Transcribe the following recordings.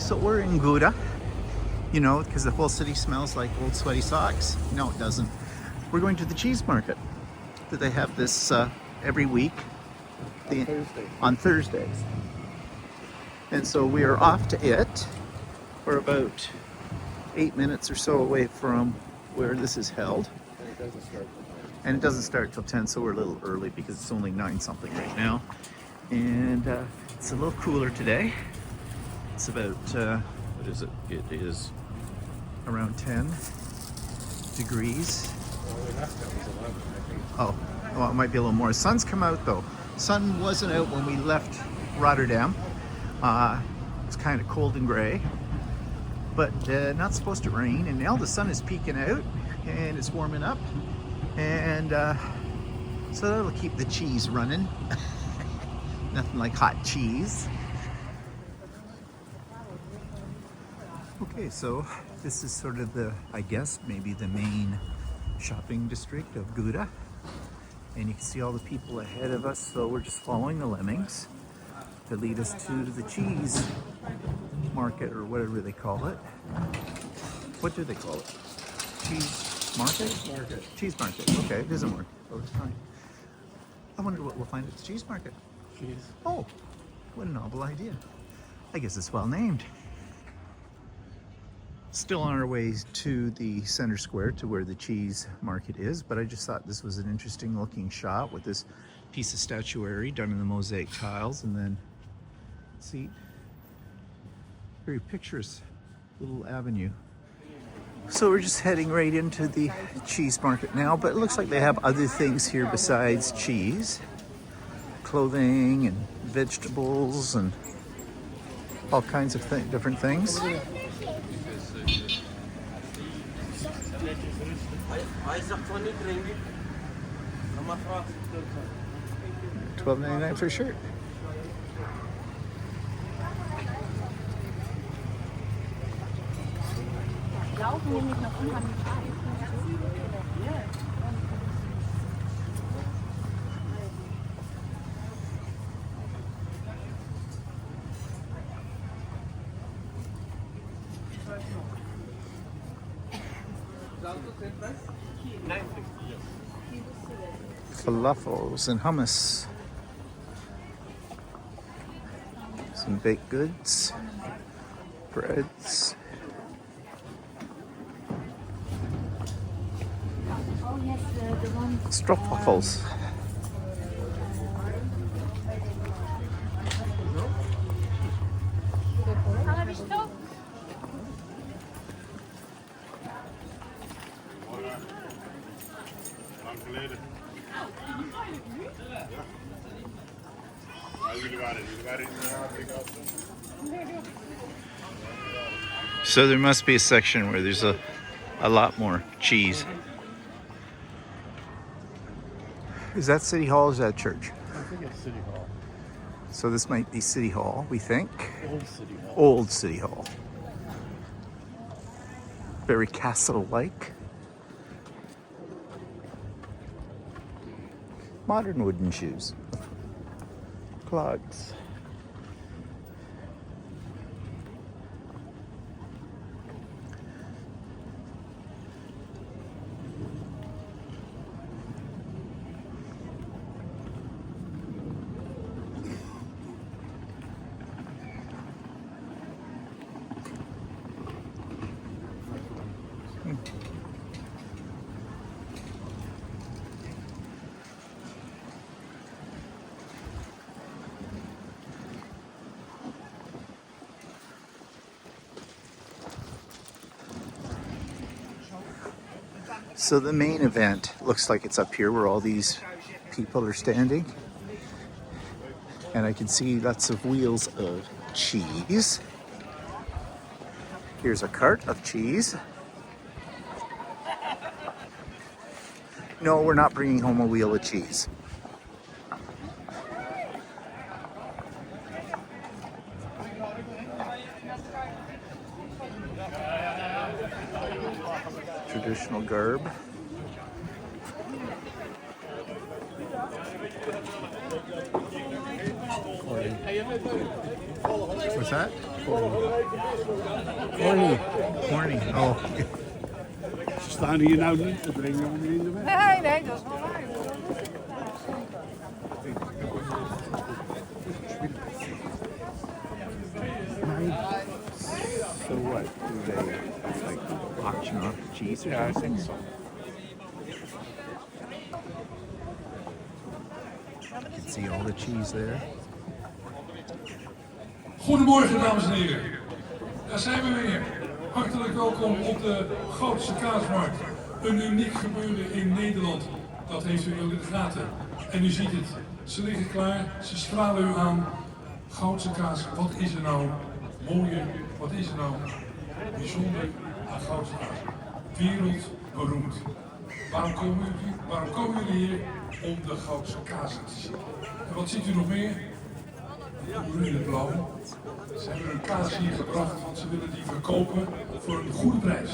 So we're in Gouda, you know, because the whole city smells like old sweaty socks. No, it doesn't. We're going to the cheese market that they have this every week on Thursdays. And so we are off to it. We're about 8 minutes or so away from where this is held. And it doesn't start till 10, so we're a little early because it's only 9 something right now. And it's a little cooler today. It's about, what is it? It is around 10 degrees. Oh, well, it might be a little more. Sun's come out though. Sun wasn't out when we left Rotterdam. It's kind of cold and gray, but not supposed to rain. And now the sun is peeking out and it's warming up. And so that'll keep the cheese running. Nothing like hot cheese. Okay, so this is sort of the, I guess, maybe the main shopping district of Gouda. And you can see all the people ahead of us, so we're just following the lemmings to lead us to the cheese market, or whatever they call it. What do they call it? Cheese market? Cheese market. Cheese market. Okay, it doesn't work. Oh, it's fine. I wonder what we'll find at the cheese market. Cheese. Oh, what a novel idea. I guess it's well named. Still on our way to the center square to where the cheese market is, but I just thought this was an interesting looking shot with this piece of statuary done in the mosaic tiles, and then see, very picturesque little avenue. So we're just heading right into the cheese market now, but it looks like they have other things here besides cheese. Clothing and vegetables and all kinds of different things. $12.99 for a shirt. Falafels and hummus. Some baked goods, breads. Stroopwafels. So there must be a section where there's a lot more cheese. Is that City Hall or is that church? I think it's City Hall. So this might be City Hall, we think. Old City Hall. Old City Hall. Very castle-like. Modern wooden shoes. Clogs. So the main event looks like it's up here where all these people are standing. And I can see lots of wheels of cheese. Here's a cart of cheese. No, we're not bringing home a wheel of cheese. Traditional garb. According What's that? Corny. Oh. Staan hier nou niet te dringen om in de weg? Nee, dat is wel waar. So what? Do they like auction off the cheese or Ja, ik something? denk zo. You can see all the cheese there. Goedemorgen dames en heren, daar zijn we weer. Hartelijk welkom op de grootste kaasmarkt. Een uniek gebeuren in Nederland, dat heeft u ook in de gaten. En u ziet het, ze liggen klaar, ze stralen u aan. Goudse kaas, wat is er nou mooier, wat is er nou bijzonder aan Goudse kaas? Wereldberoemd. Waarom komen jullie hier? Om de Goudse kazen te zien. En wat ziet u nog meer? Boeren in het blauw. Ze hebben hun kaas hier gebracht, want ze willen die verkopen voor een goede prijs.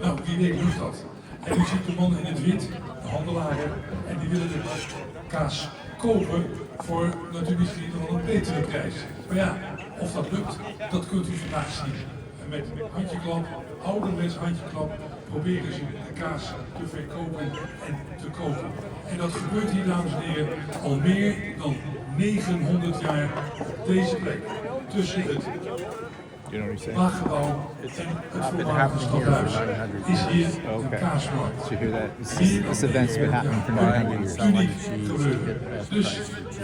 Nou, wie weet lukt dat. En u ziet de man in het wit, de handelaren, en die willen de kaas kopen voor natuurlijk misschien wel een betere prijs. Maar ja, of dat lukt, dat kunt u vandaag zien. En met handjeklap, ouderwets handjeklap, proberen ze de kaas te verkopen en te kopen. En dat gebeurt hier, dames en heren, al meer dan 900 jaar op deze plek. Tussen het laaggebouw en het voormalige stadhuis is hier een kaasmarkt. Did you hear that? This event's been happening for 900 years. Uniek gebeuren. Dus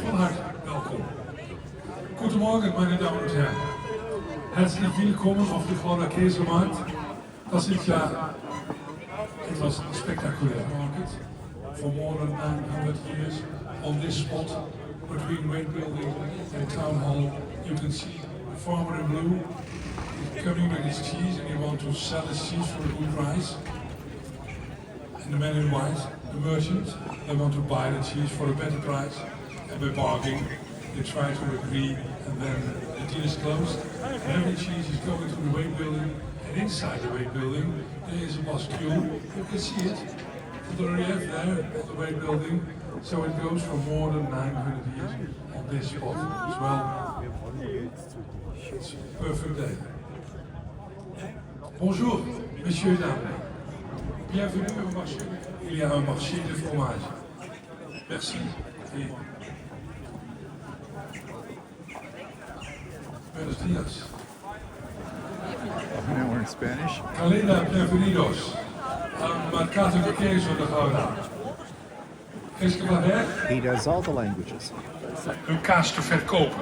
van harte welkom. Goedemorgen, meine Damen und Herren. Herzlich willkommen auf der Gouda Käsemarkt. Das ist ja etwas spektakulär market. For more than 900 years on this spot between Wayne Building and Town Hall, you can see the farmer in blue is coming with his cheese and he wants to sell his cheese for a good price. And the man in white, the merchant, they want to buy the cheese for a better price. And by bargaining, they try to agree and then the deal is closed. And every cheese is going to the Wayne Building, and inside the Wayne Building there is a bascule. You can see it. The relief there of the Wayne Building. So it goes for more than 900 years on this spot as well. It's a perfect day. Bonjour, messieurs et dames. Bienvenue au marché. Il y a un marché de fromage. Merci. Et buenos días. Now we're in Spanish. Calenda, bienvenidos al mercado de queso de Gouda. Es que va a haber He does all the languages. hun kaas te verkopen.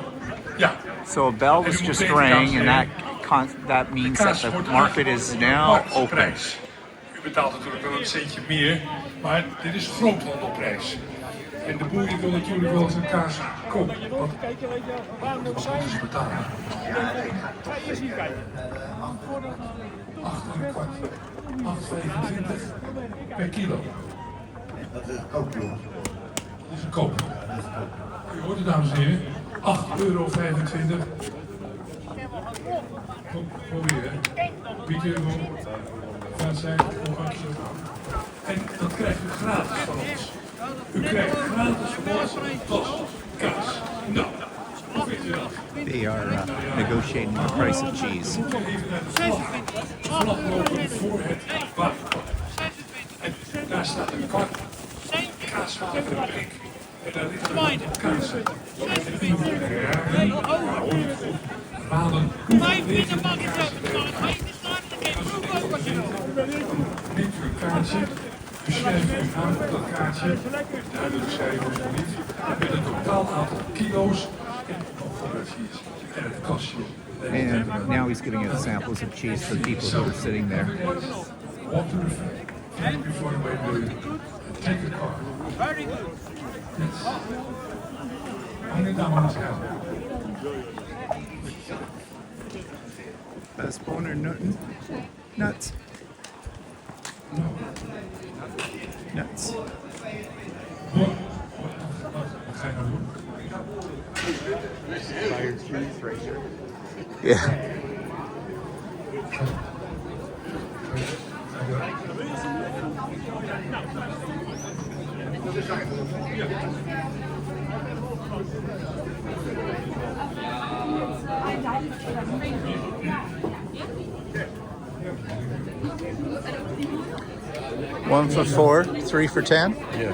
Ja, So a bell was just rang, and that means that the market is now open. marktprijs. U betaalt natuurlijk wel een centje meer, maar dit is groothandelprijs. En de boer die wil natuurlijk wel zijn kaas kopen. Want wat moeten ze betalen? 8,25 per kilo. Dat is ook joh. Dat is een koop. U hoort het, dames en heren. €8,25. Probeer, hè. €8, 25 voor een kilo. En dat krijgt u gratis van ons. U krijgt gratis van ons een tas kaas. Nou, hoe vindt u dat? They are negotiating the price of cheese. We moeten even naar de vlag lopen voor het waterpad. En daar staat een kar. Kaaswaterfabriek. En daar ligt een kaas. En u moet raden hoeveel deze kaas neemt u een kaartje, u schrijft uw naam op dat kaartje, duidelijk schrijven alsjeblieft, met een totaal aantal kilo's en hoeveel cheese. En het kastje. And now he's giving us samples of cheese for people who are sitting there. Walk to the front before the way building. Take a car. Very good. Yes. Meine Damen und Herren. Best bone or nothing? Nuts. Nuts. Wat ga je nou doen? Yeah. One for 4, 3 for 10. Yeah.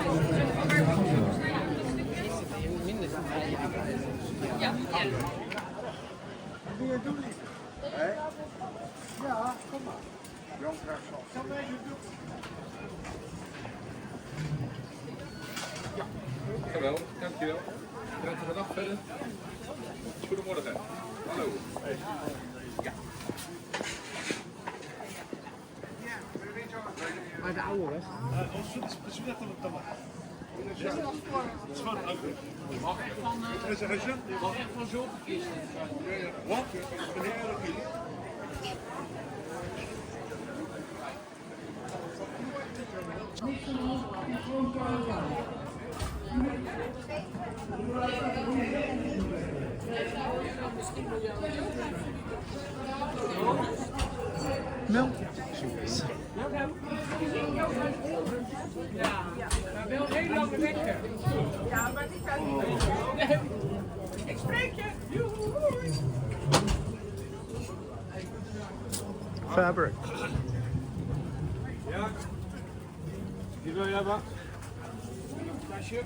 Jawel, dankjewel. Prettige dag verder. Goedemorgen. Hallo. Ja. Maar de oude weg. Mag echt van zulke kisten. Wat? Milk cheese. Maar wel heel lange weg. Ja, maar die kan niet. Ik spreek je. Fabric. Ja. Die wil je hebben? Tasje.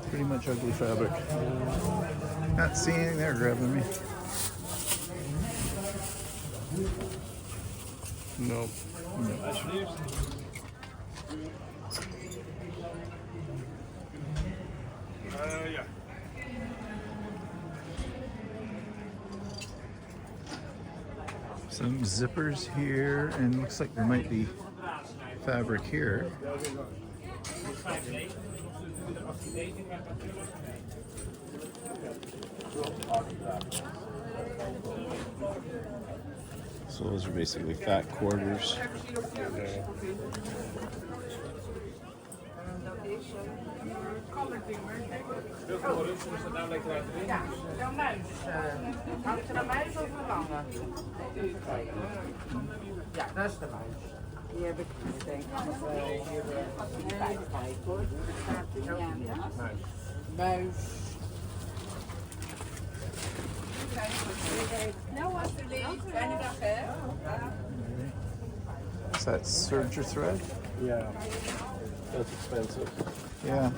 Pretty much ugly fabric. Not seeing anything there grabbing me. No. Alsjeblieft. Ja. Some zippers here, and looks like there might be fabric here. So those are basically fat quarters. Ja, zo'n muis. Hangt er een muis of een lange? Ja, dat is de muis. Die heb ik denk ik nog wel hier bij kijken hoor. Er staat er ook in. Muis. Nou, alsjeblieft. Fijne dag, hè? Is that serger thread? Yeah. That's expensive. Yeah.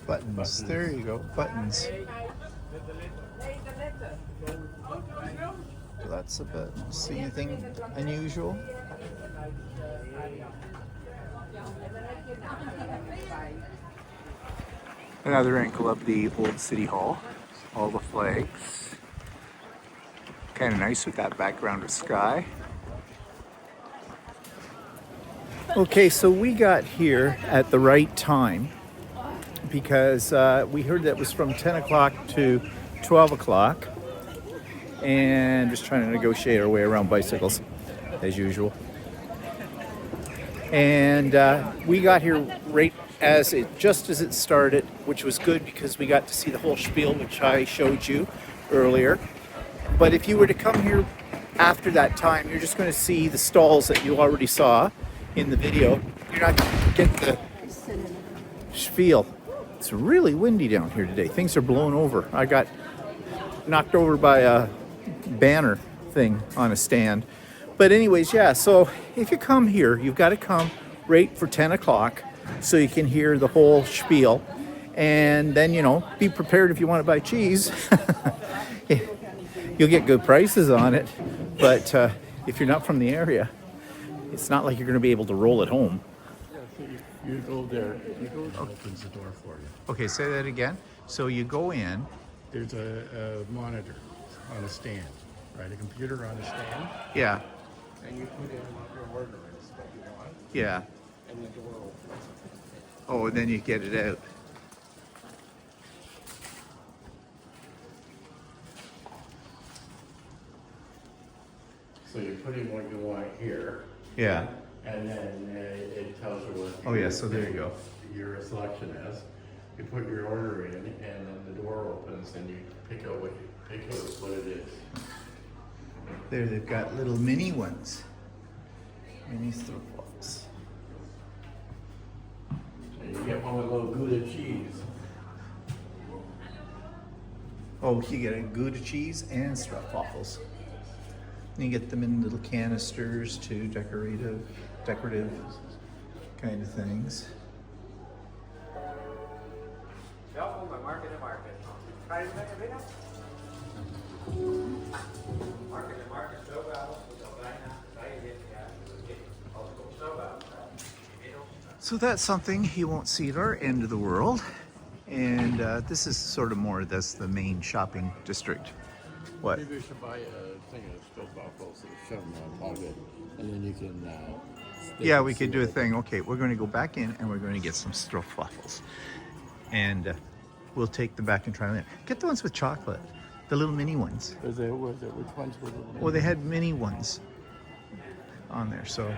Buttons. There you go. Buttons. So that's a button. See anything unusual? Another ankle of the old city hall. All the flags. Kind of nice with that background of sky. Okay, so we got here at the right time because we heard that it was from 10 o'clock to 12 o'clock, and just trying to negotiate our way around bicycles as usual. And we got here right just as it started, which was good because we got to see the whole spiel, which I showed you earlier. But if you were to come here after that time, you're just going to see the stalls that you already saw in the video. You're not going to get the spiel. It's really windy down here today. Things are blowing over. I got knocked over by a banner thing on a stand. But anyways, yeah, so if you come here, you've got to come right for 10 o'clock so you can hear the whole spiel. And then, be prepared if you want to buy cheese. You'll get good prices on it. But if you're not from the area, it's not like you're going to be able to roll it home. Yeah, so you go there. You go, it opens the door for you. Okay, say that again. So you go in. There's a monitor on a stand, right? A computer on a stand. Yeah, And you put in what your order is, what you want, yeah. and the door opens. Oh, and then you get it out. So you put in what you want here, Yeah. and then it tells you what. Oh, yeah, so there you go. Your selection is. You put your order in, and then the door opens, and you pick out what it is. There, they've got little mini ones. Mini flip-flops. Gouda cheese. Oh, you get a Gouda cheese and stroopwafels. And you get them in little canisters too, decorative kind of things. Welkom bij Market en Market. Ga je lekker binnen? Market en Market stroopwafels, moet al bijna bij je zitten. Ja, als ik op stroopwafels So that's something you won't see at our end of the world. And this is sort of more, that's the main shopping district. What? Maybe we should buy a thing of stroopwafels and show them how good, and then you can. Yeah, we could do a thing. Okay, we're going to go back in and we're going to get some stroopwafels. And we'll take them back and try them. Get the ones with chocolate, the little mini ones. Was it? Which ones were the? Well, they had mini ones on there, so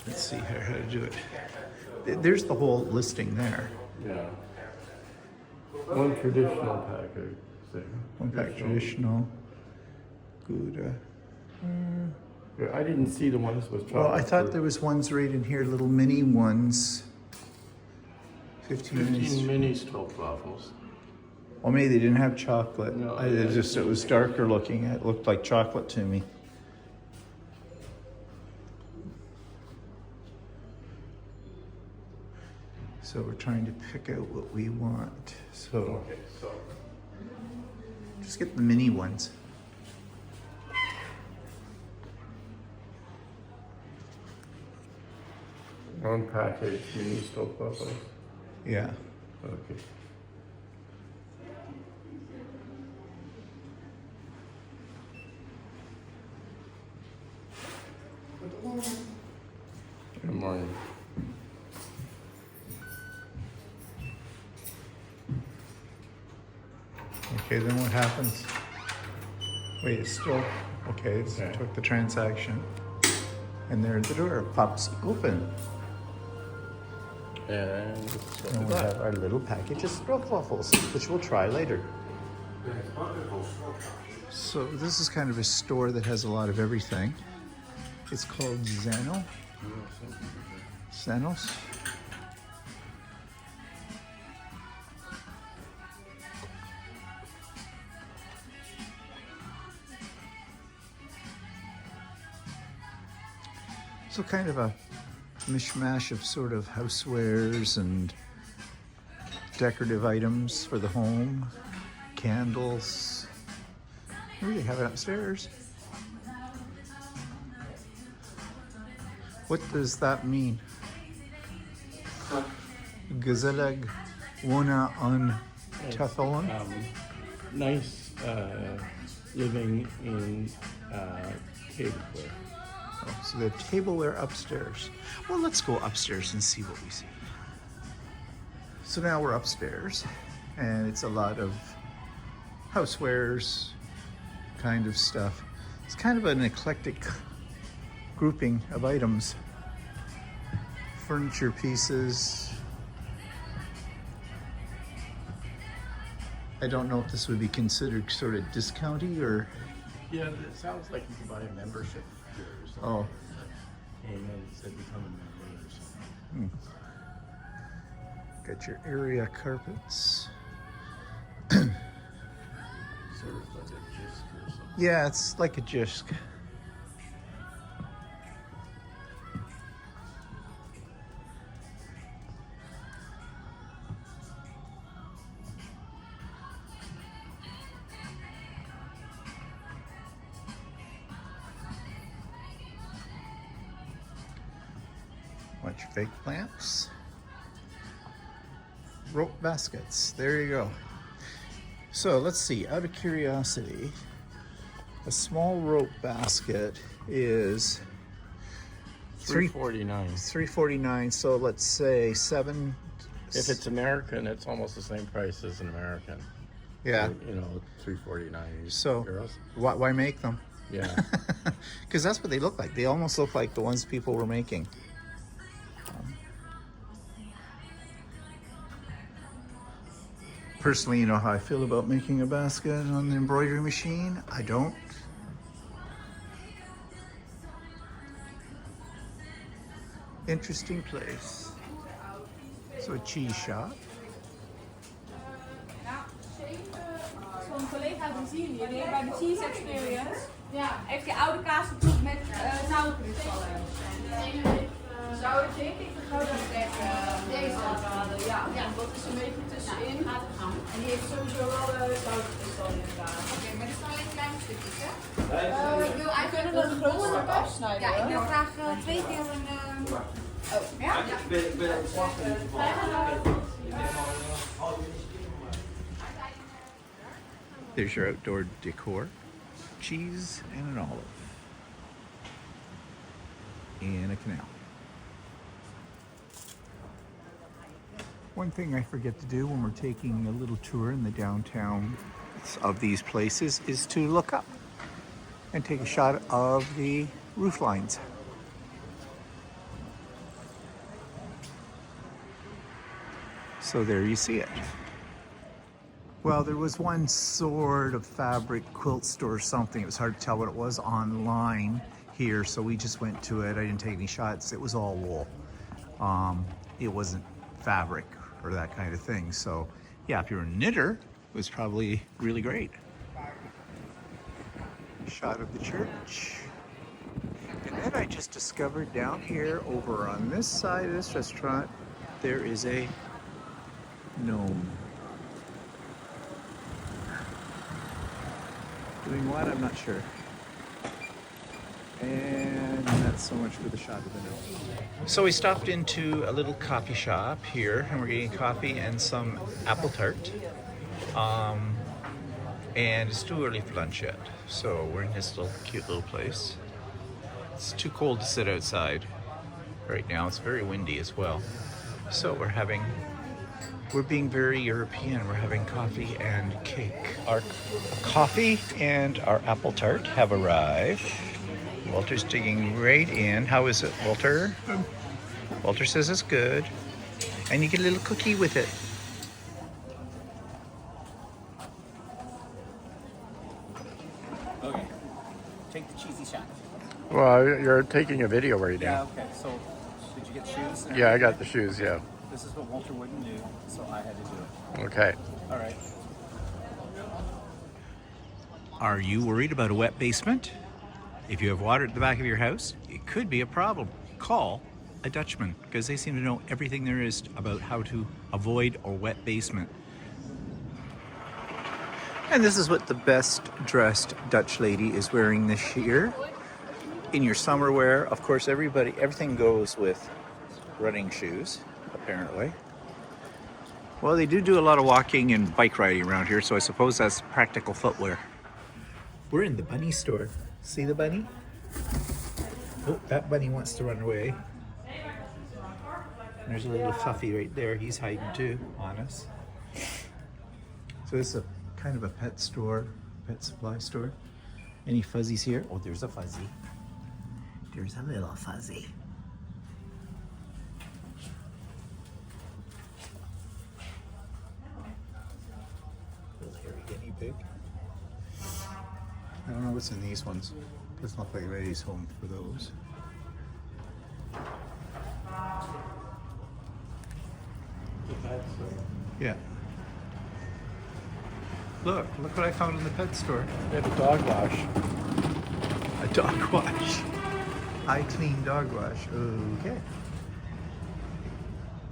let's see here how to do it. There's the whole listing there. Yeah. One traditional package thing. One pack traditional, Gouda. Yeah, I didn't see the ones with chocolate. Well, I thought there was ones right in here, little mini ones. 15 15 mini stroopwafels. Well, maybe they didn't have chocolate. No, It was darker looking. It looked like chocolate to me. So we're trying to pick out what we want. So Okay, so just get the mini ones. one package mini stroopwafels. Yeah. Okay. Good morning. Okay, then what happens? Wait, it's still okay. It's Okay. took the transaction, and there the door pops open, And and we have our little package of stroopwafels, which we'll try later. So this is kind of a store that has a lot of everything. It's called Zanos. So kind of a mishmash of sort of housewares and decorative items for the home, candles. We really have it upstairs. What does that mean? Gazelag Wona on Tathalon? nice living in tableware. Oh, so the tableware upstairs. Well, let's go upstairs and see what we see. So now we're upstairs, and it's a lot of housewares kind of stuff. It's kind of an eclectic grouping of items. Furniture pieces. I don't know if this would be considered sort of discounty or... Yeah, it sounds like you can buy a membership here or something. Oh, And then it said become a member or something. got your area carpets. Sort of like a disc or something. Yeah, it's like a jisk. Bunch of fake plants. Rope baskets. There you go. So let's see, out of curiosity, a small rope basket is $3.49. $3.49. So let's say seven. If it's American, it's almost the same price as an American. Yeah. You know, $3.49 So euros. why make them? Yeah. Because that's what they look like. They almost look like the ones people were making. Personally, you know how I feel about making a basket on the embroidery machine? I don't. Interesting place. So a cheese shop. Zo'n collega die zien hier bij de Cheese Experience. Ja, heeft die oude kaas geproefd met zoutkristallen. Zou ik denk ik de Gouda deze aanraden? Ja, dat is een beetje tussenin. En die heeft sowieso wel zoutkristallen in elkaar. Oké, maar dit zijn alleen kleine stukjes, hè? Ik wil eigenlijk een grote afsnijden. Ja, ik wil graag 2 keer een... Oh, ja? Ik ben op de slag. There's your outdoor decor. Cheese and an olive. In a canal. One thing I forget to do when we're taking a little tour in the downtown of these places is to look up and take a shot of the roof lines. So there you see it. Well, there was one sort of fabric quilt store or something. It was hard to tell what it was online here, so we just went to it. I didn't take any shots. It was all wool. It wasn't fabric or that kind of thing. So yeah, if you're a knitter, it was probably really great. Shot of the church. And then I just discovered down here over on this side of this restaurant, there is a gnome. Doing what? I'm not sure. And that's so much for the shot of the gnome. So we stopped into a little coffee shop here, and we're getting coffee and some apple tart. And it's too early for lunch yet, so we're in this little cute little place. It's too cold to sit outside right now. It's very windy as well. So we're being very European. We're having coffee and cake. Our coffee and our apple tart have arrived. Walter's digging right in. How is it, Walter? Walter says it's good. And you get a little cookie with it. Okay. Take the cheesy shot. Well, you're taking a video right Yeah, now. okay. So, did you get shoes? Yeah, I got the shoes, yeah. This is what Walter wouldn't do, so I had to do it. Okay. All right. Are you worried about a wet basement? If you have water at the back of your house, it could be a problem. Call a Dutchman, because they seem to know everything there is about how to avoid a wet basement. And this is what the best dressed Dutch lady is wearing this year. In your summer wear, of course, everything goes with running shoes, apparently. Well, they do a lot of walking and bike riding around here, so I suppose that's practical footwear. We're in the bunny store. See the bunny? Oh, that bunny wants to run away. And there's a little fluffy right there. He's hiding too on us. So this is a kind of a pet store, pet supply store. Any fuzzies here? Oh, there's a fuzzy. There's a little fuzzy. Little hairy guinea pig. I don't know what's in these ones. Doesn't look like anybody's home for those. Yeah. Look what I found in the pet store. They have a dog wash. A dog wash. I clean dog wash. Okay.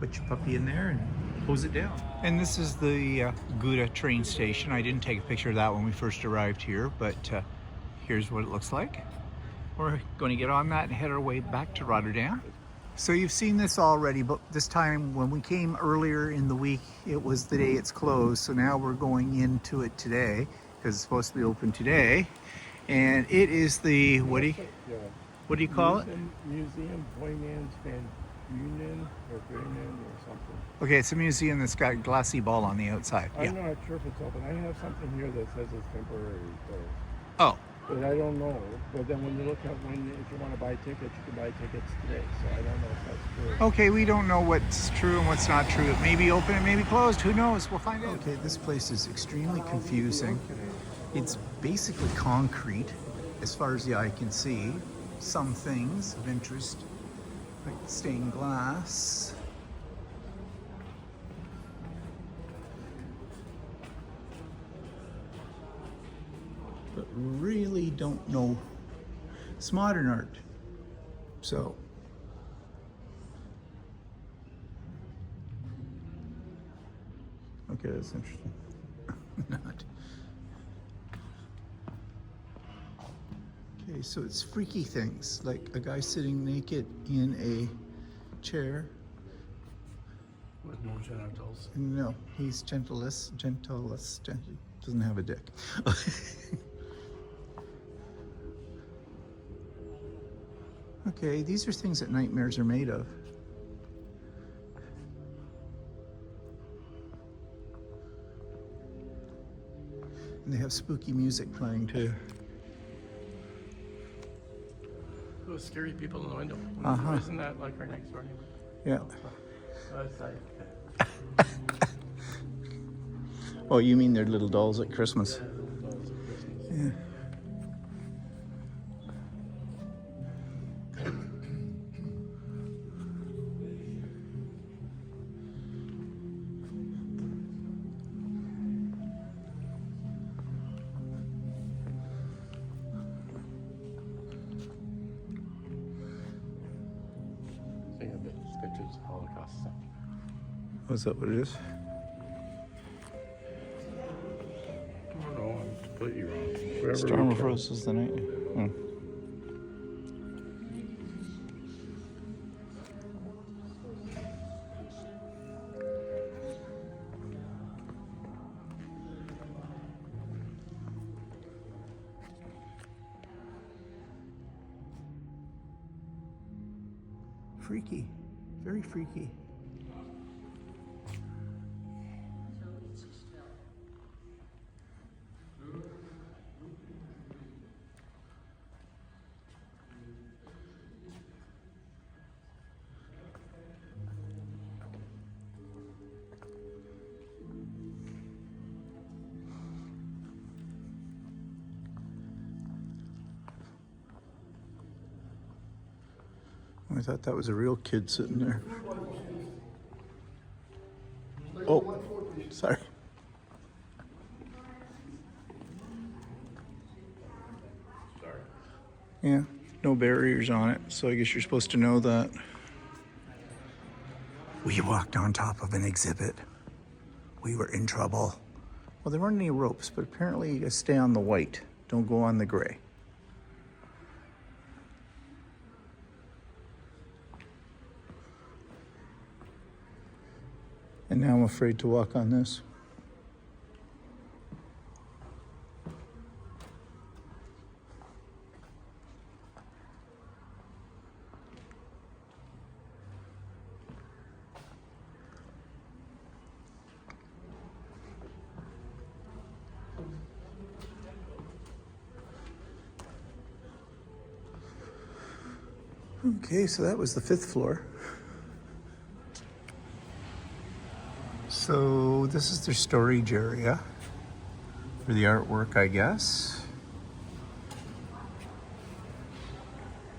Put your puppy in there and hose it down. And this is the Gouda train station. I didn't take a picture of that when we first arrived here, but here's what it looks like. We're going to get on that and head our way back to Rotterdam. So you've seen this already, but this time when we came earlier in the week, it was the day it's closed. So now we're going into it today because it's supposed to be open today. And it is the, what do you call it? Museum Boijmans van Union or Bremen or something. Okay, it's a museum that's got a glassy ball on the outside. Yeah. I'm not sure if it's open. I have something here that says it's temporary closed. Oh, But I don't know. But then when you look at if you want to buy tickets, you can buy tickets today. So I don't know if that's true. okay, we don't know what's true and what's not true. It may be open, it may be closed. Who knows? We'll find out. Okay, this place is extremely confusing. It's basically concrete as far as the eye can see. Some things of interest, like stained glass. but really don't know. It's modern art. So, okay, that's interesting. Not. Okay, so it's freaky things, like a guy sitting naked in a chair. With no genitals. No, he's gentleless, doesn't have a dick. Okay, these are things that nightmares are made of. And they have spooky music playing too. Those scary people in the window. Uh-huh. Isn't that like our next door neighbor? Yeah. That's like, Oh, you mean they're little dolls at Christmas? Yeah. think of it as pictures of Holocaust stuff. Was that what it is? I don't know, I'm completely wrong. Wherever Storm we of can. Roses the night. Oh. Freaky, very freaky. I thought that was a real kid sitting there. Oh, sorry. Sorry. Yeah, no barriers on it, so I guess you're supposed to know that. We walked on top of an exhibit. We were in trouble. Well, there weren't any ropes, but apparently you gotta stay on the white. Don't go on the gray. And now I'm afraid to walk on this. Okay, so that was the 5th floor. So this is their storage area for the artwork, I guess.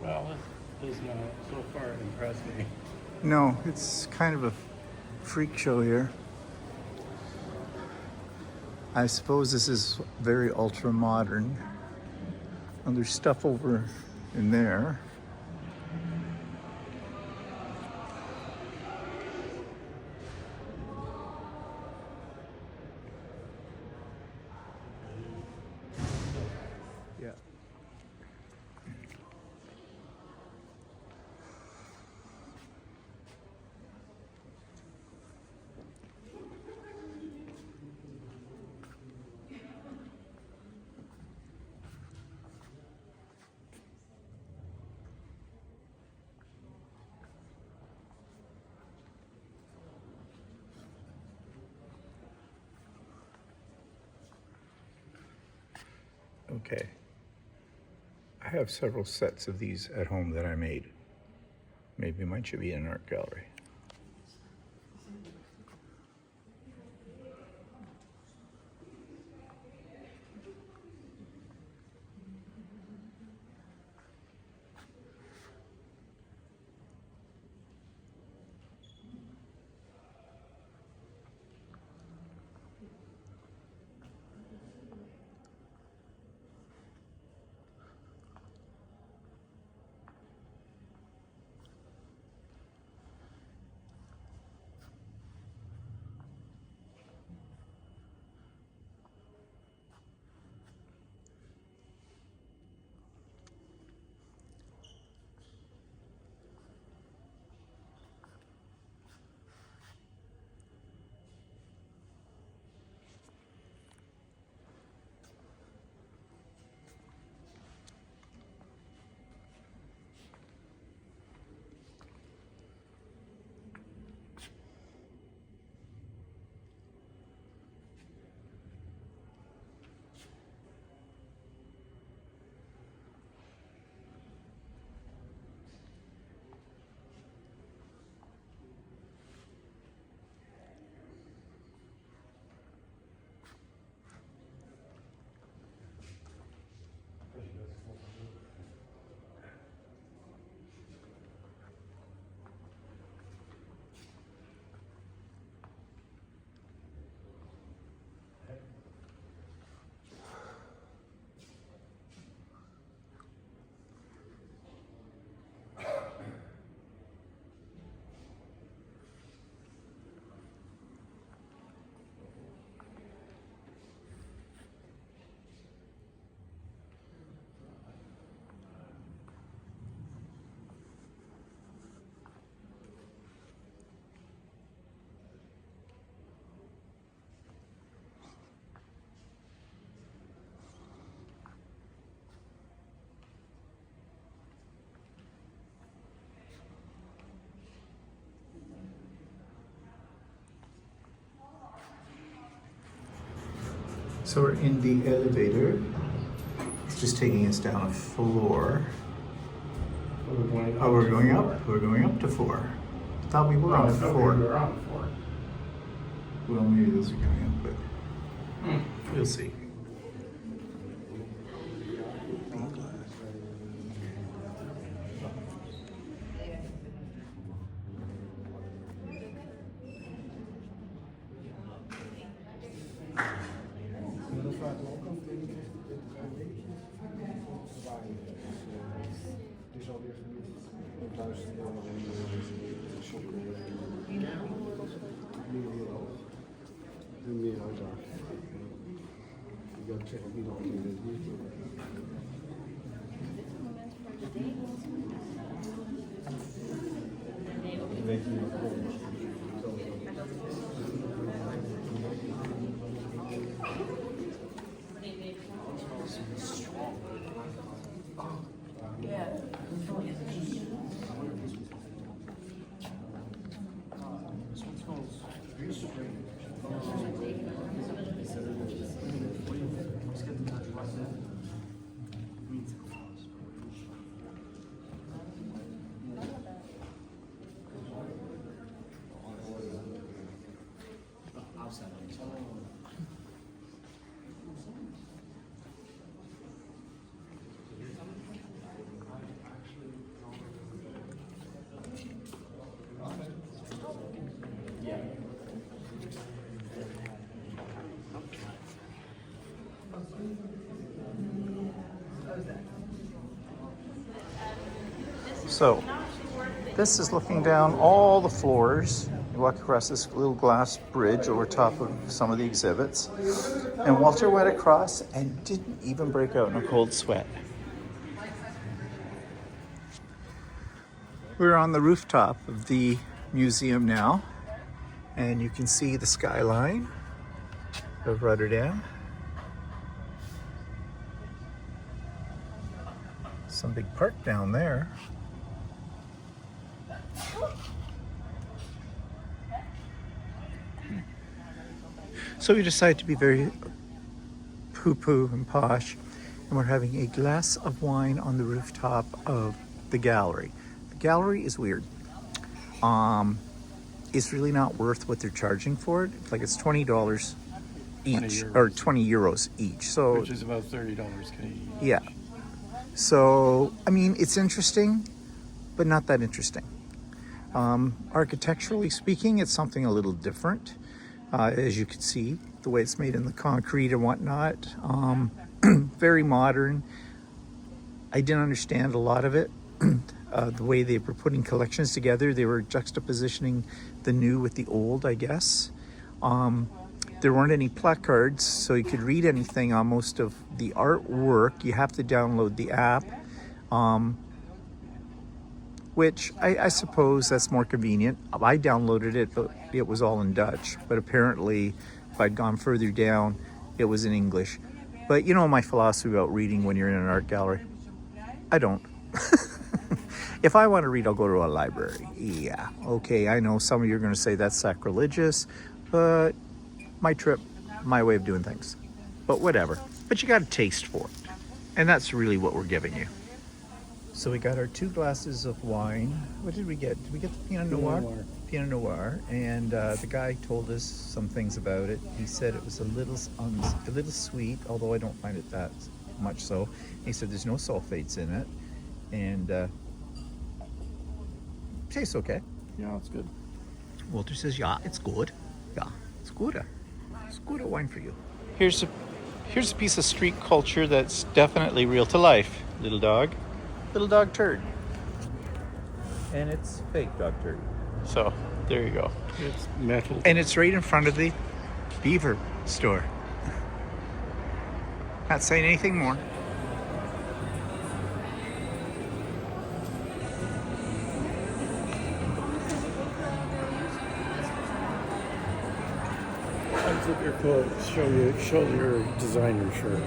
Well, it does not so far impress me. No, it's kind of a freak show here. I suppose this is very ultra modern. And there's stuff over in there. Yeah. Okay. I have several sets of these at home that I made. Maybe mine should be in an art gallery. So we're in the elevator. It's just taking us down a floor. Oh, we're going up. We're going up to 4. I thought we were on 4. We're on 4. Well, maybe those are going up, but we'll see. So, this is looking down all the floors. You walk across this little glass bridge over top of some of the exhibits. And Walter went across and didn't even break out in a cold sweat. We're on the rooftop of the museum now, and you can see the skyline of Rotterdam. Some big park down there. So we decided to be very poo-poo and posh, and we're having a glass of wine on the rooftop of the gallery. The gallery is weird. It's really not worth what they're charging for it. Like it's $20 each, or 20 euros each. So Which is about $30 Canadian. yeah. So I mean, it's interesting, but not that interesting. Architecturally speaking, it's something a little different. As you can see, the way it's made in the concrete and whatnot. Very modern. I didn't understand a lot of it. The way they were putting collections together, they were juxtapositioning the new with the old, I guess. There weren't any placards, so you could read anything on most of the artwork. You have to download the app, which I suppose that's more convenient. I downloaded it, but it was all in Dutch. But apparently, if I'd gone further down, it was in English. But you know my philosophy about reading when you're in an art gallery. I don't. If I want to read, I'll go to a library. Yeah, okay, I know some of you are going to say that's sacrilegious, but my trip, my way of doing things. But whatever. But you got a taste for it. And that's really what we're giving you. So we got our 2 glasses of wine. What did we get? Did we get the Pinot Noir? Pinot Noir. And the guy told us some things about it. He said it was a little sweet, although I don't find it that much so. He said there's no sulfates in it. And tastes okay. Yeah, it's good. Walter says, yeah, it's good. Yeah, it's Gouda. It's Gouda wine for you. Here's a piece of street culture that's definitely real to life. Little dog turd. And it's fake dog turd. So, there you go. It's metal. And it's right in front of the beaver store. Not saying anything more. Unzip your coat, show your designer shirt.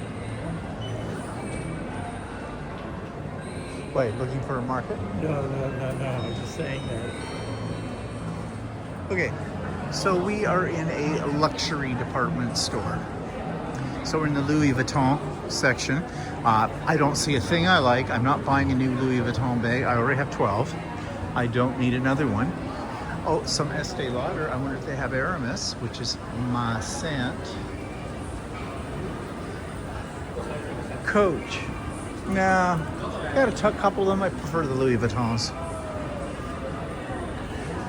Wait, looking for a market? No, I'm just saying that. Okay, so we are in a luxury department store. So we're in the Louis Vuitton section. I don't see a thing I like. I'm not buying a new Louis Vuitton bag. I already have 12. I don't need another one. Oh, some Estee Lauder. I wonder if they have Aramis, which is my scent. Coach. Nah, got a couple of them. I prefer the Louis Vuittons.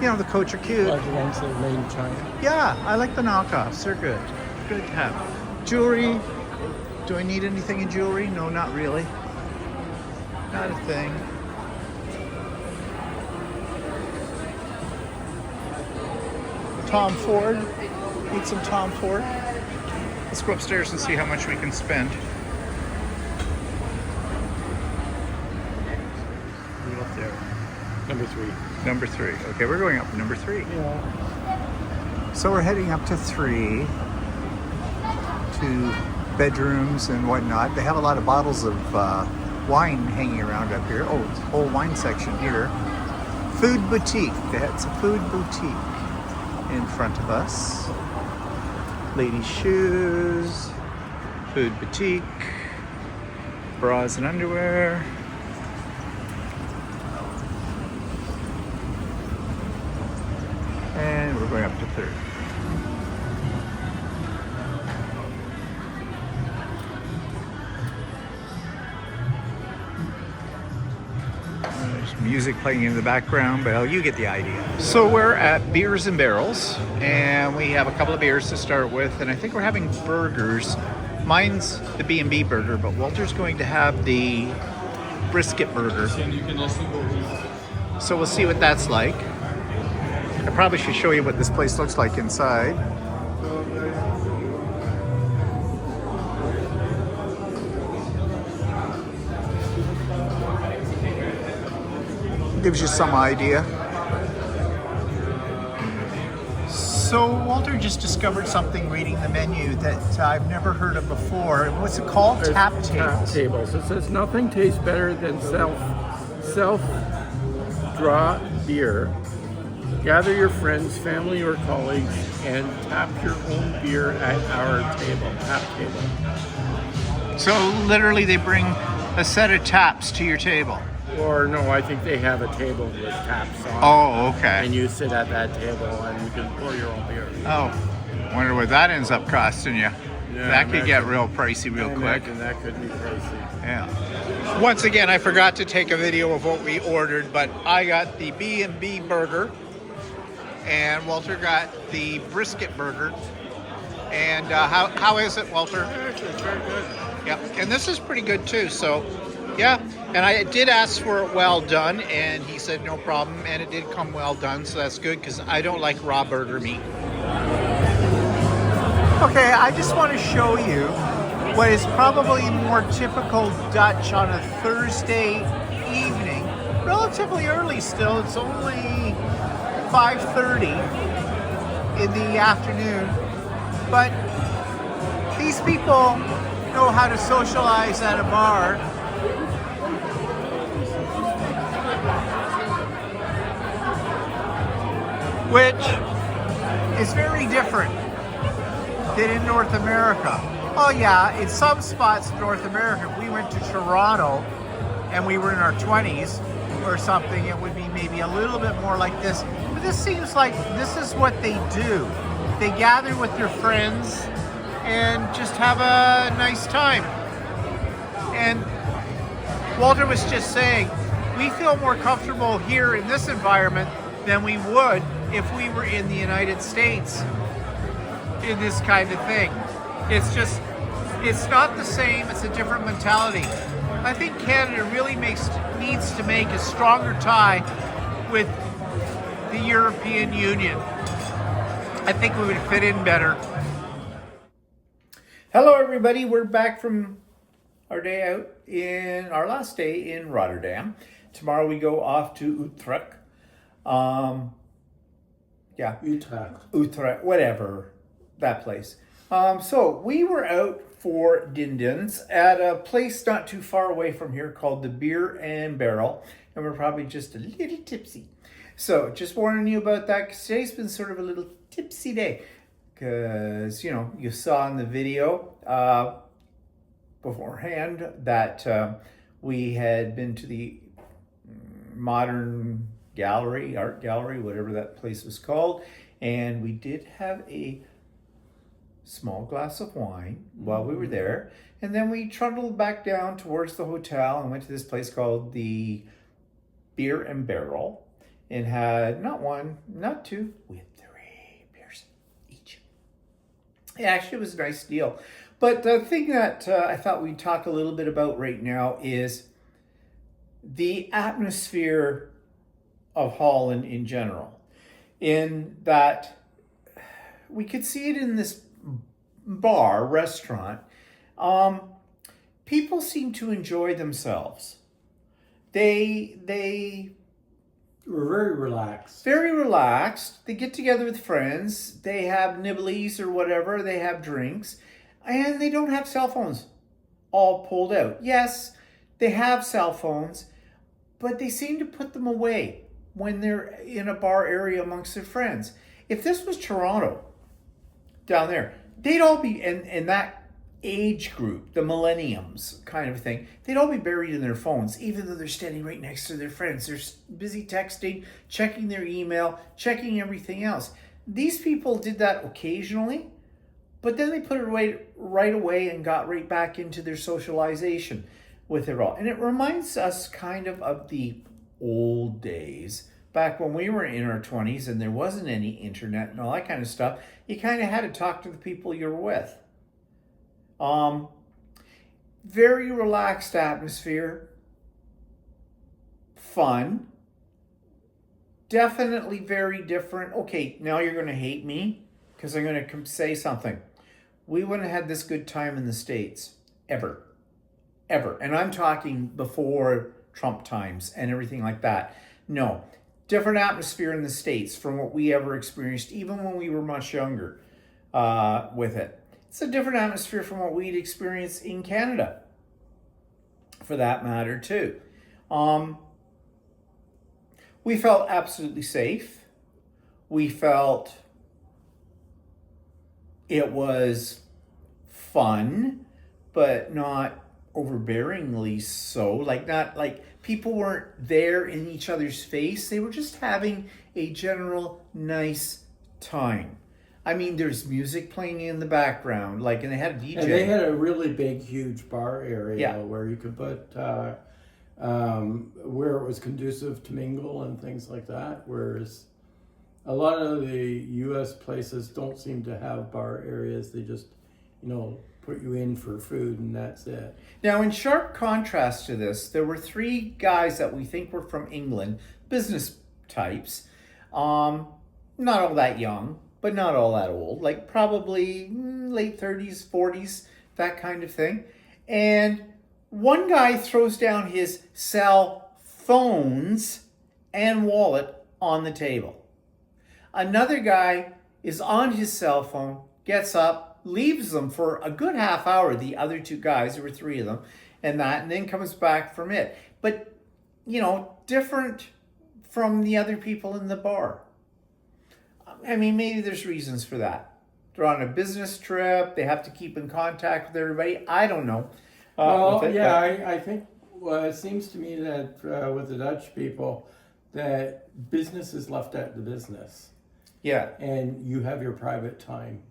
You know, the Coach are cute. Like the ones that are made in China. Yeah, I like the knockoffs. They're good. Good to have. Jewelry. Do I need anything in jewelry? No, not really. Not a thing. Tom Ford. Need some Tom Ford. Let's go upstairs and see how much we can spend. Right up there. Number 3. Number 3. Okay, we're going up to number 3. Yeah. So we're heading up to 3, to bedrooms and whatnot. They have a lot of bottles of wine hanging around up here. Oh, it's a whole wine section here. Food boutique. That's a food boutique in front of us. Ladies' shoes, food boutique, bras and underwear. And we're going up to 3rd. There's music playing in the background, but you get the idea. So we're at Beers and Barrels, and we have a couple of beers to start with, and I think we're having burgers. Mine's the B&B burger, but Walter's going to have the brisket burger. So we'll see what that's like. I probably should show you what this place looks like inside. Gives you some idea. So Walter just discovered something reading the menu that I've never heard of before. What's it called? Tap tables. Tap tables. It says nothing tastes better than self-draw beer. Gather your friends, family, or colleagues and tap your own beer at our table. Tap table. So literally they bring a set of taps to your table. Or no, I think they have a table with taps on. Oh, okay. And you sit at that table and you can pour your own beer. Oh, wonder what that ends up costing you. Yeah, that could get real pricey real quick. That could be pricey. Yeah. Once again, I forgot to take a video of what we ordered, but I got the B&B burger, and Walter got the brisket burger. And how is it, Walter? Actually, it's very good. Yeah, and this is pretty good too. So, yeah. And I did ask for it well done, and he said no problem, and it did come well done, so that's good because I don't like raw burger meat. Okay, I just want to show you what is probably more typical Dutch on a Thursday evening. Relatively early still. It's only 5:30 in the afternoon, but these people know how to socialize at a bar. Which is very different than in North America. Oh yeah, in some spots in North America, if we went to Toronto and we were in our 20s or something, it would be maybe a little bit more like this. But this seems like this is what they do. They gather with their friends and just have a nice time. And Walter was just saying, we feel more comfortable here in this environment than we would if we were in the United States in this kind of thing. It's not the same, it's a different mentality. I think Canada really needs to make a stronger tie with the European Union. I think we would fit in better. Hello everybody, we're back from our day out in our last day in Rotterdam. Tomorrow we go off to Utrecht. Utrecht, whatever, that place. So we were out for Dindins at a place not too far away from here called the Beer and Barrel, and we're probably just a little tipsy. So just warning you about that, because today's been sort of a little tipsy day, because, you know, you saw in the video beforehand that we had been to the modern gallery, art gallery, whatever that place was called, and we did have a small glass of wine while we were there, and then we trundled back down towards the hotel and went to this place called the Beer and Barrel, and had not one, not two, we had 3 beers each. Yeah, actually, it was a nice deal. But the thing that I thought we'd talk a little bit about right now is the atmosphere of Holland in general, in that we could see it in this restaurant. People seem to enjoy themselves. They We're very relaxed. very relaxed. They get together with friends. They have nibblies or whatever. They have drinks, and they don't have cell phones all pulled out. Yes, they have cell phones, but they seem to put them away when they're in a bar area amongst their friends. If this was Toronto down there, they'd all be in that age group, the millenniums kind of thing, they'd all be buried in their phones, even though they're standing right next to their friends. They're busy texting, checking their email, checking everything else. These people did that occasionally, but then they put it away right away and got right back into their socialization with it all. And it reminds us kind of the old days, back when we were in our 20s and there wasn't any internet and all that kind of stuff. You kind of had to talk to the people you were with. Very relaxed atmosphere, fun, definitely very different. Okay, now you're going to hate me because I'm going to say something. We wouldn't have had this good time in the States, ever. And I'm talking before Trump times and everything like that. No, different atmosphere in the States from what we ever experienced, even when we were much younger with it. It's a different atmosphere from what we'd experienced in Canada, for that matter, too. We felt absolutely safe. We felt it was fun, but not overbearingly so. Not like people weren't there in each other's face. They were just having a general nice time. I mean, there's music playing in the background, and they had a DJ. And they had a really big, huge bar area Yeah. where you could put, where it was conducive to mingle and things like that. Whereas a lot of the U.S. places don't seem to have bar areas. They just, put you in for food and that's it. Now, in sharp contrast to this, there were 3 guys that we think were from England, business types, not all that young, but not all that old, probably late 30s, 40s, that kind of thing. And one guy throws down his cell phones and wallet on the table. Another guy is on his cell phone, gets up, leaves them for a good half hour, the other 2 guys, there were 3 of them, and then comes back from it. But, different from the other people in the bar. I mean, maybe there's reasons for that. They're on a business trip. They have to keep in contact with everybody. I don't know. I think it seems to me that with the Dutch people, that business is left at the business. Yeah. And you have your private time.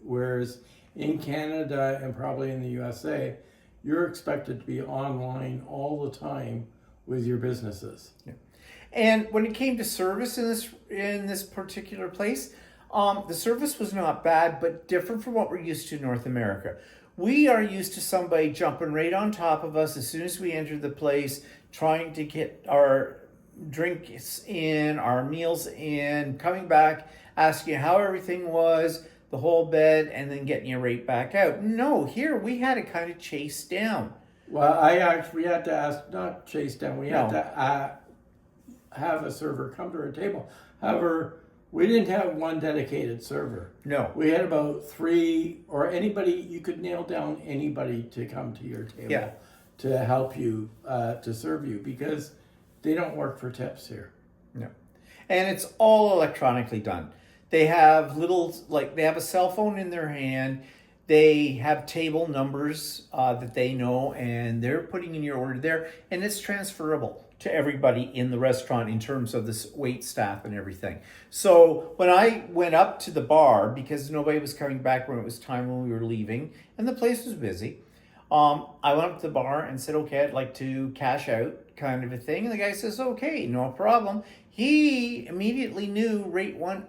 Whereas in Canada and probably in the USA, you're expected to be online all the time with your businesses. Yeah. And when it came to service in this particular place, the service was not bad, but different from what we're used to in North America. We are used to somebody jumping right on top of us as soon as we enter the place, trying to get our drinks in, our meals in, coming back, asking how everything was, the whole bed, and then getting you right back out. No, here we had to kind of chase down. Well, we had to ask, not chase down, we had to have a server come to our table. However, we didn't have one dedicated server. No. We had about 3, or anybody, you could nail down anybody to come to your table to help you, to serve you, because they don't work for tips here. No. And it's all electronically done. They have they have a cell phone in their hand. They have table numbers that they know, and they're putting in your order there, and it's transferable to everybody in the restaurant in terms of the wait staff and everything. So when I went up to the bar, because nobody was coming back when it was time when we were leaving, and the place was busy, I went up to the bar and said, okay, I'd like to cash out, kind of a thing. And the guy says, okay, no problem. He immediately knew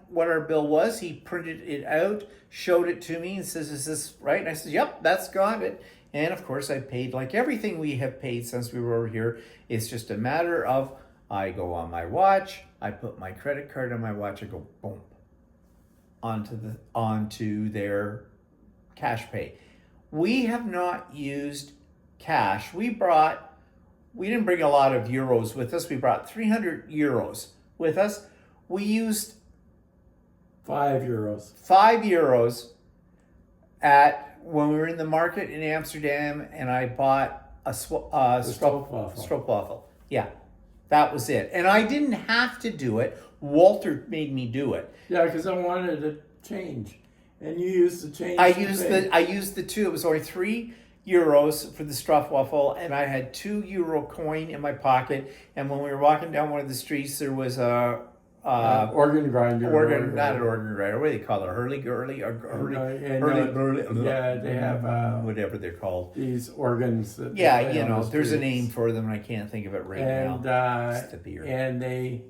what our bill was. He printed it out, showed it to me, and says, is this right? And I said, yep, that's got it. And of course, I paid like everything we have paid since we were over here. It's just a matter of, I go on my watch, I put my credit card on my watch, I go boom onto their cash pay. We have not used cash. We didn't bring a lot of euros with us. We brought 300 euros with us. We used €5. 5 euros when we were in the market in Amsterdam, and I bought a stroopwafel. Yeah, that was it. And I didn't have to do it. Walter made me do it. Yeah, because I wanted to change. And you used the change. I used the two. It was only 3 euros for the stroopwafel, and I had €2 coin in my pocket. And when we were walking down one of the streets, there was a organ grinder. Not an organ grinder. What do they call it? Hurly. Yeah, they have whatever they're called. These organs. That there's a name for them, and I can't think of it now. It's the beer. And they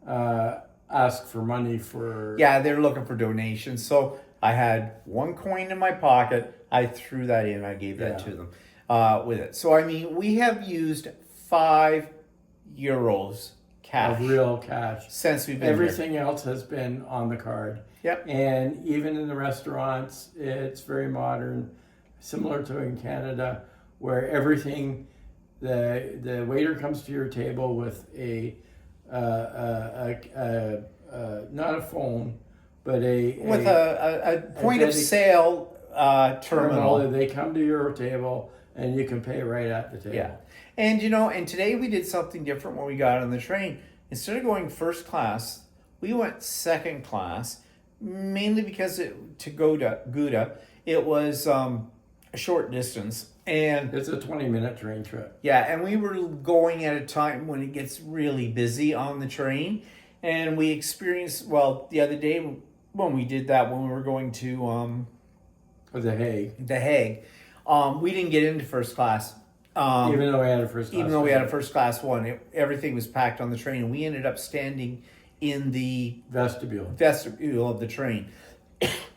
ask for money for. Yeah, they're looking for donations. So I had 1 coin in my pocket. I threw that in. I gave that to them with it. So, I mean, we have used 5 euros cash. Of real cash. Since we've been Everything else has been on the card. Yep. And even in the restaurants, it's very modern, similar to in Canada, where everything, the waiter comes to your table with not a phone, but a point of sale terminal. They come to your table and you can pay right at the table. Yeah. And and today we did something different when we got on the train. Instead of going first class, we went second class, mainly because to Gouda, it was a short distance. And it's a 20-minute train trip. Yeah, and we were going at a time when it gets really busy on the train. And we experienced, the other day when we did that, when we were going to The Hague, we didn't get into first class. Even though we had a first class one, everything was packed on the train, and we ended up standing in the vestibule of the train.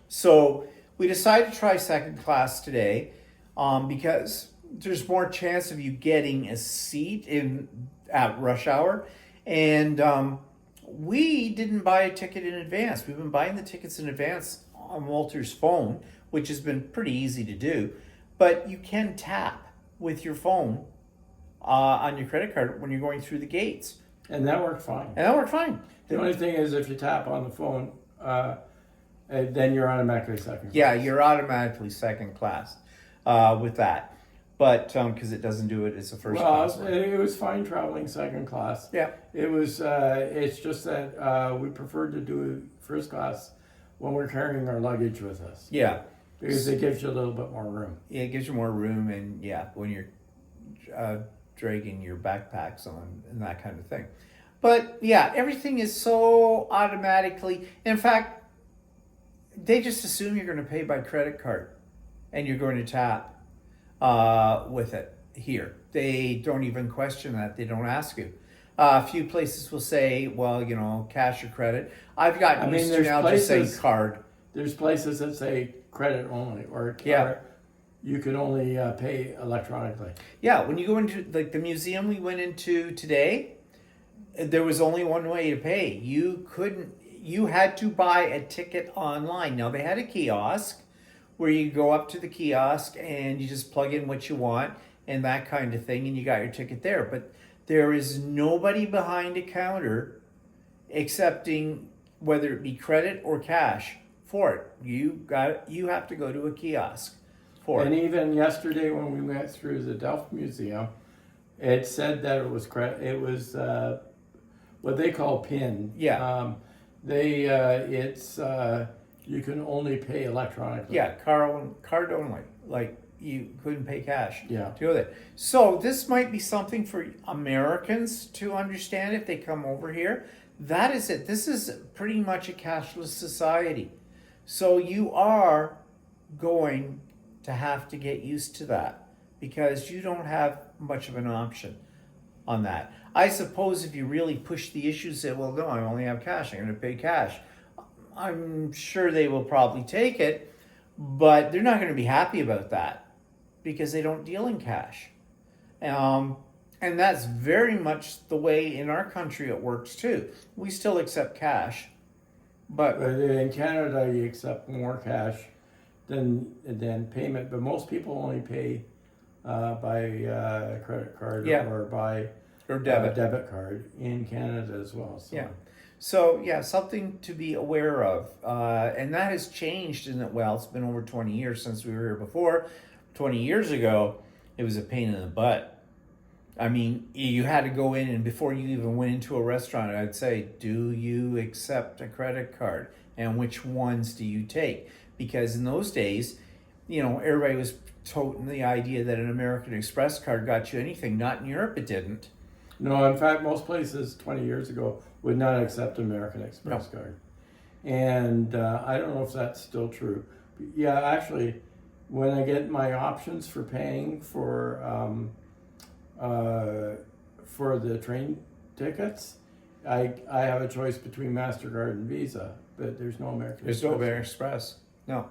So we decided to try second class today, because there's more chance of you getting a seat at rush hour, and we didn't buy a ticket in advance. We've been buying the tickets in advance on Walter's phone, which has been pretty easy to do, but you can tap with your phone on your credit card when you're going through the gates. And that worked fine. The only thing is, if you tap on the phone, then you're automatically second class. Yeah, you're automatically second class with that. But because it doesn't do it as a first class. Well, it was fine traveling second class. Yeah. It was. It's just that we preferred to do first class when we're carrying our luggage with us. Yeah. Because it gives you a little bit more room. Yeah, it gives you more room, and when you're dragging your backpacks on and that kind of thing. But yeah, everything is so automatically. In fact, they just assume you're going to pay by credit card, and you're going to tap with it here. They don't even question that. They don't ask you. A few places will say, cash or credit. I've gotten used to now just saying card. There's places that say credit only, or card. You can only pay electronically. Yeah, when you go into the museum we went into today, there was only one way to pay. You had to buy a ticket online. Now they had a kiosk where you go up to the kiosk and you just plug in what you want and that kind of thing, and you got your ticket there. But there is nobody behind a counter accepting whether it be credit or cash for it. You have to go to a kiosk for and it. Even yesterday when we went through the Delft Museum, it said that it was what they call PIN. Yeah. They, you can only pay electronically. Yeah, card only. Like you couldn't pay cash Yeah. to go there. So this might be something for Americans to understand if they come over here. That is it. This is pretty much a cashless society. So you are going to have to get used to that because you don't have much of an option on that. I suppose if you really push the issue, say, well, no, I only have cash. I'm going to pay cash. I'm sure they will probably take it, but they're not going to be happy about that because they don't deal in cash. And that's very much the way in our country it works too. We still accept cash, but But in Canada, you accept more cash than payment. But most people only pay by credit card Yeah. or by or debit. debit card in Canada as well. So. Yeah. So yeah, something to be aware of, and that has changed. In that, well, it's been over 20 years since we were here before. 20 years ago, it was a pain in the butt. I mean, you had to go in, and before you even went into a restaurant, I'd say, do you accept a credit card? And which ones do you take? Because in those days, you know, everybody was toting the idea that an American Express card got you anything. Not in Europe, it didn't. No, in fact, most places 20 years ago would not accept American Express card. And I don't know if that's still true. But yeah, actually, when I get my options for paying for the train tickets, I have a choice between MasterCard and Visa, but there's no American There's no Express. American Express. No.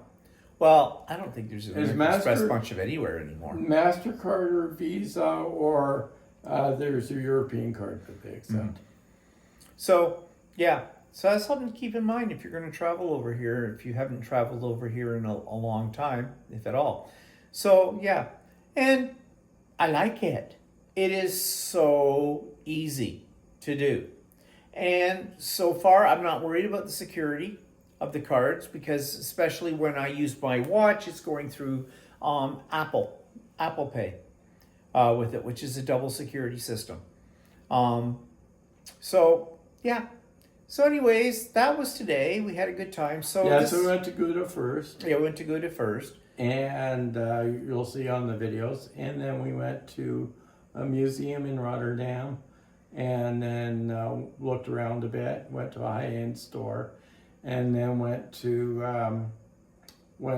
Well, I don't think there's an Is American Express Master- bunch of anywhere anymore. MasterCard or Visa, or there's a European card that they accept. So, yeah. So that's something to keep in mind if you're going to travel over here, if you haven't traveled over here in a long time, if at all. So, yeah. And I like it. It is so easy to do. And so far, I'm not worried about the security of the cards because especially when I use my watch, it's going through Apple Pay with it, which is a double security system. So, yeah. So anyways, that was today. We had a good time. So Yeah, this, so we went to Gouda first. yeah, we went to Gouda first. And you'll see on the videos. And then we went to a museum in Rotterdam, and then looked around a bit. Went to a high-end store, and then went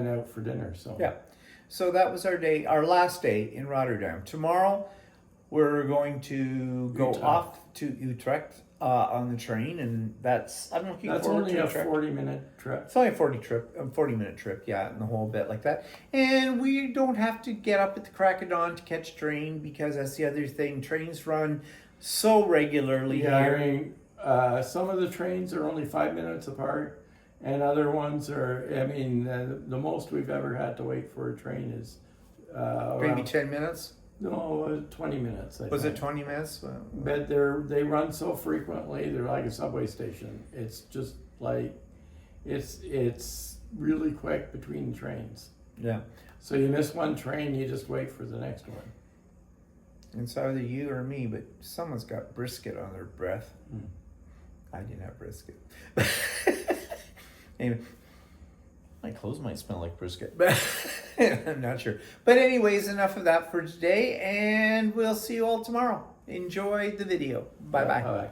out for dinner. So Yeah. So that was our day, our last day in Rotterdam. Tomorrow, we're going to go Utrecht. off to Utrecht on the train, and I'm looking that's forward only to a Utrecht. 40-minute trip. It's only a 40-minute trip, yeah, and the whole bit like that. And we don't have to get up at the crack of dawn to catch a train because that's the other thing. Trains run so regularly Yeah, here. I mean, some of the trains are only 5 minutes apart, and other ones are. I mean, the most we've ever had to wait for a train is Maybe around, 10 minutes? 20 minutes. I Was think. it 20 minutes? Well, But they run so frequently. They're like a subway station. It's just like it's really quick between trains. yeah. So you miss one train, you just wait for the next one. It's either you or me, but someone's got brisket on their breath. Mm. I didn't have brisket. Anyway, my clothes might smell like brisket, but I'm not sure. But anyways, enough of that for today, and we'll see you all tomorrow. Enjoy the video. Bye-bye. Bye.